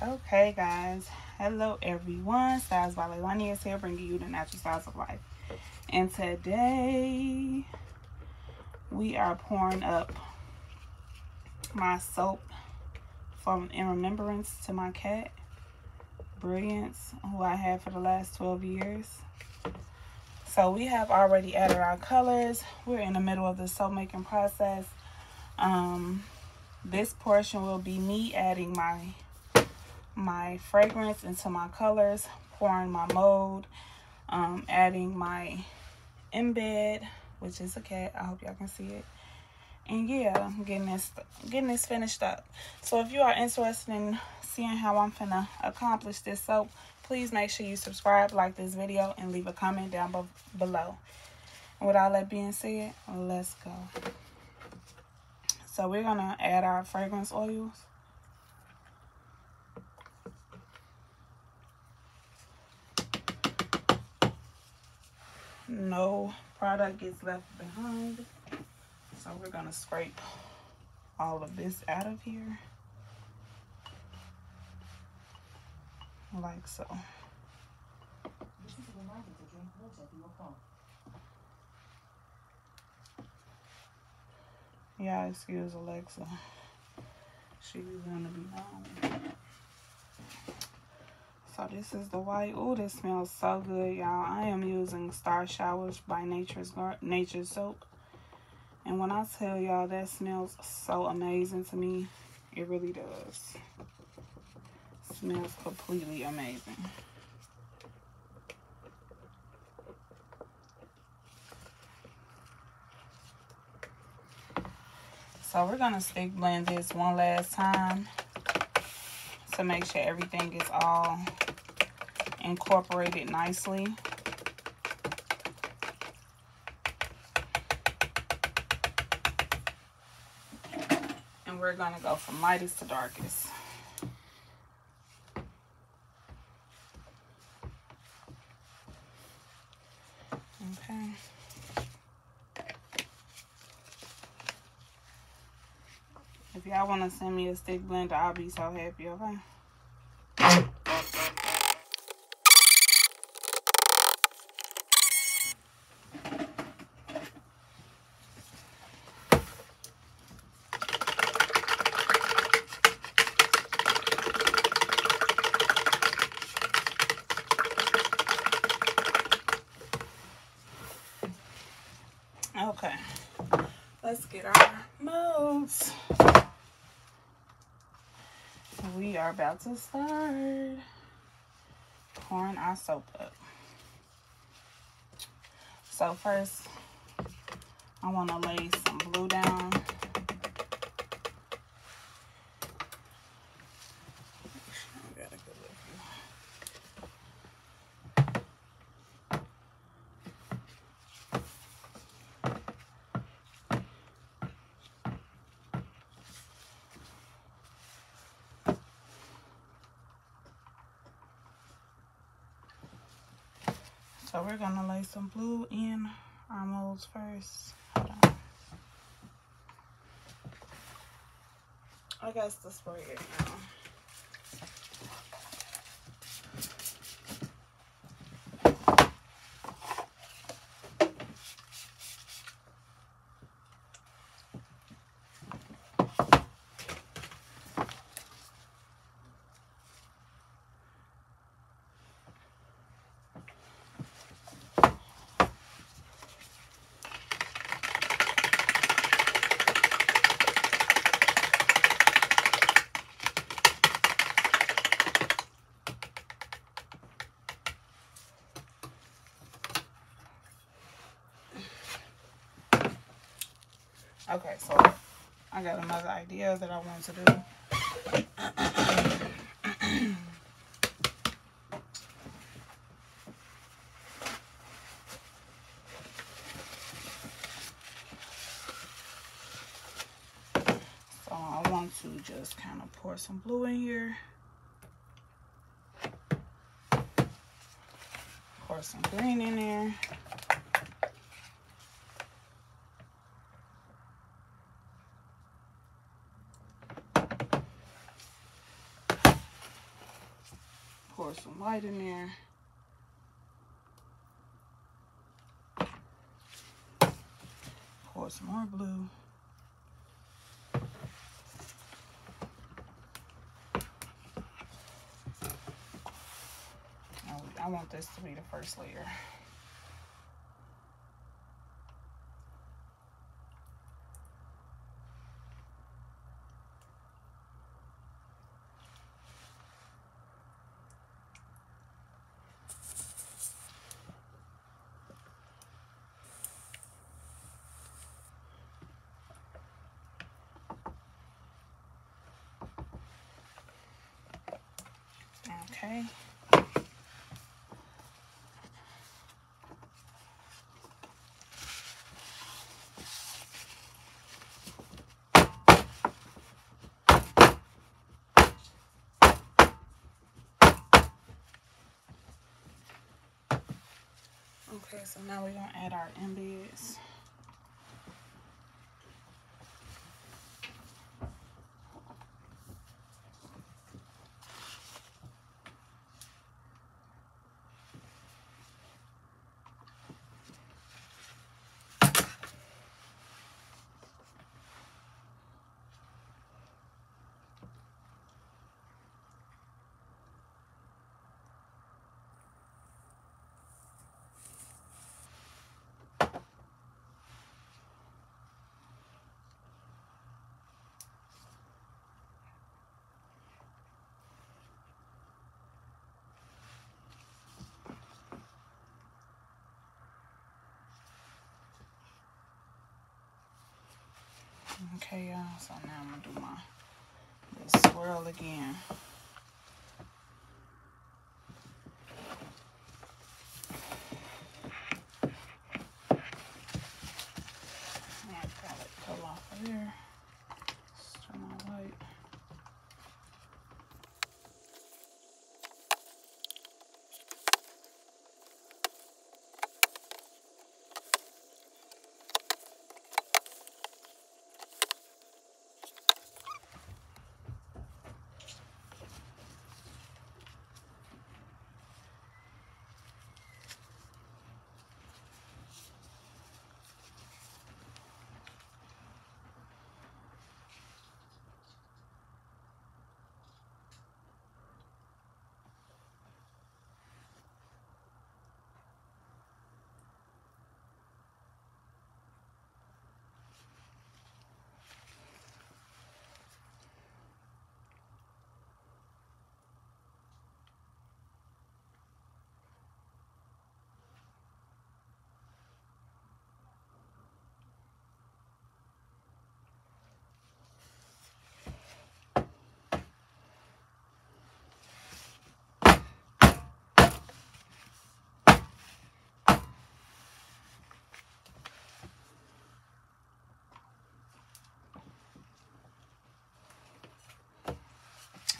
Okay, guys. Hello, everyone. StylesbyLailani is here, bringing you the natural styles of life. And today, we are pouring up my soap from in remembrance to my cat, Brilliance, who I had for the last 12 years. So we have already added our colors. We're in the middle of the soap making process. This portion will be me adding my fragrance into my colors, pouring my mold, adding my embed, which is a cat. I hope y'all can see it. And yeah, getting this finished up. So if you are interested in seeing how I'm finna accomplish this soap, please make sure you subscribe, like this video, and leave a comment down below. And with all that being said, let's go. So we're gonna add our fragrance oils. No product gets left behind. So we're gonna scrape all of this out of here. Like so. Yeah, excuse Alexa. She's gonna be home. So this is the white. Oh, this smells so good, y'all. I am using Star Showers by Nature's Soap. And when I tell y'all that smells so amazing to me, it really does. It smells completely amazing. So we're gonna stick blend this one last time to make sure everything is all incorporated nicely. And we're gonna go from lightest to darkest. Okay. If y'all want to send me a stick blender, I'll be so happy, okay? Okay. Let's get our molds. We are about to start pouring our soap up. So first, I want to lay some blue down. So we're gonna lay some blue in our molds first. Hold on. I got to spray it now. Okay, so I got another idea that I want to do. So I want to just kind of pour some blue in here. Pour some green in there. Pour some white in there. Pour some more blue. I want this to be the first layer. Okay. Okay, so now we're gonna add our embeds. Okay, y'all, so now I'm gonna do my little swirl again. My palette fell off of there. Let's turn my light.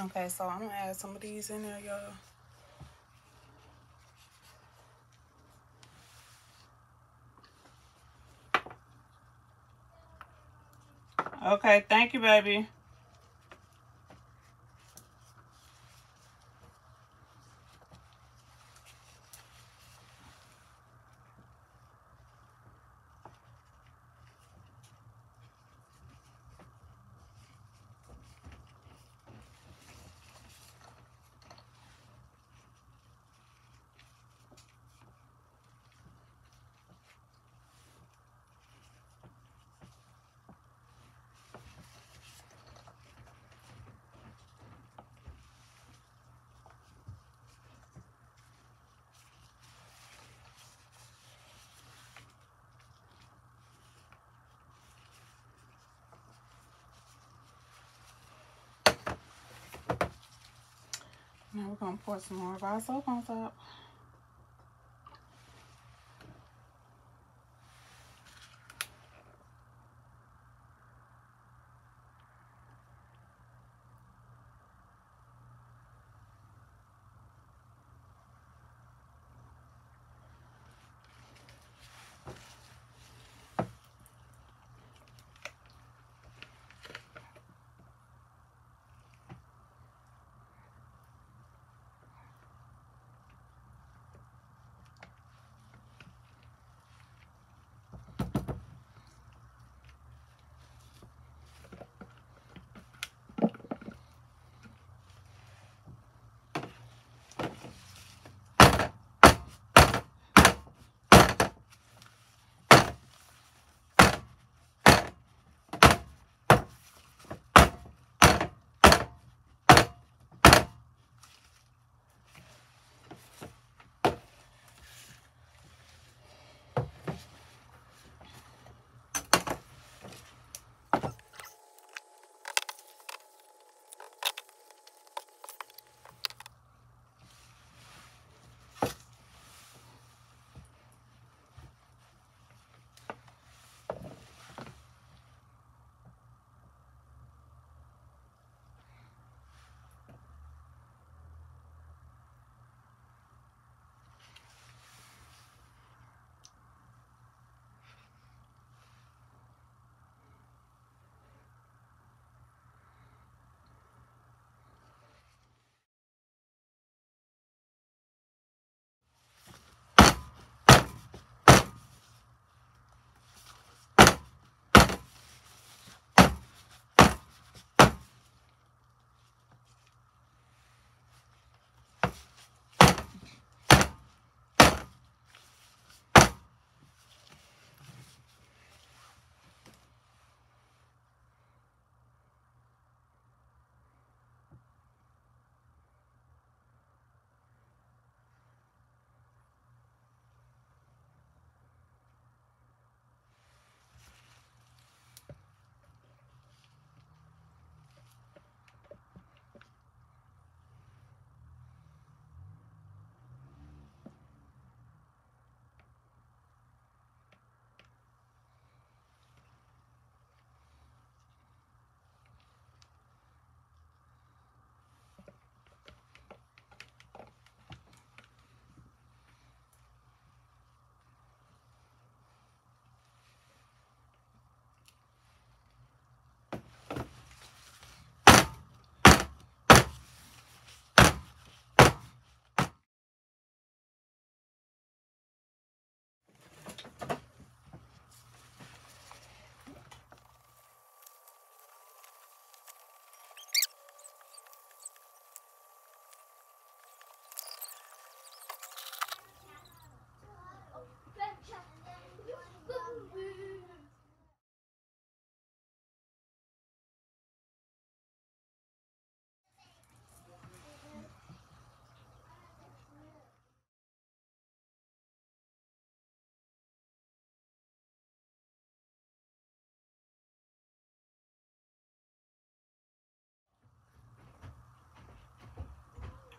Okay, so I'm gonna add some of these in there, y'all. Okay, thank you, baby. Now we're gonna pour some more of our soap on top.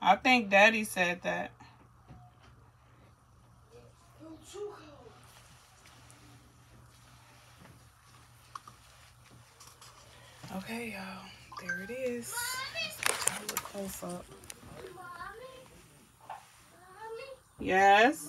I think Daddy said that. Okay, y'all. There it is. Let's get y'all a close up. Yes.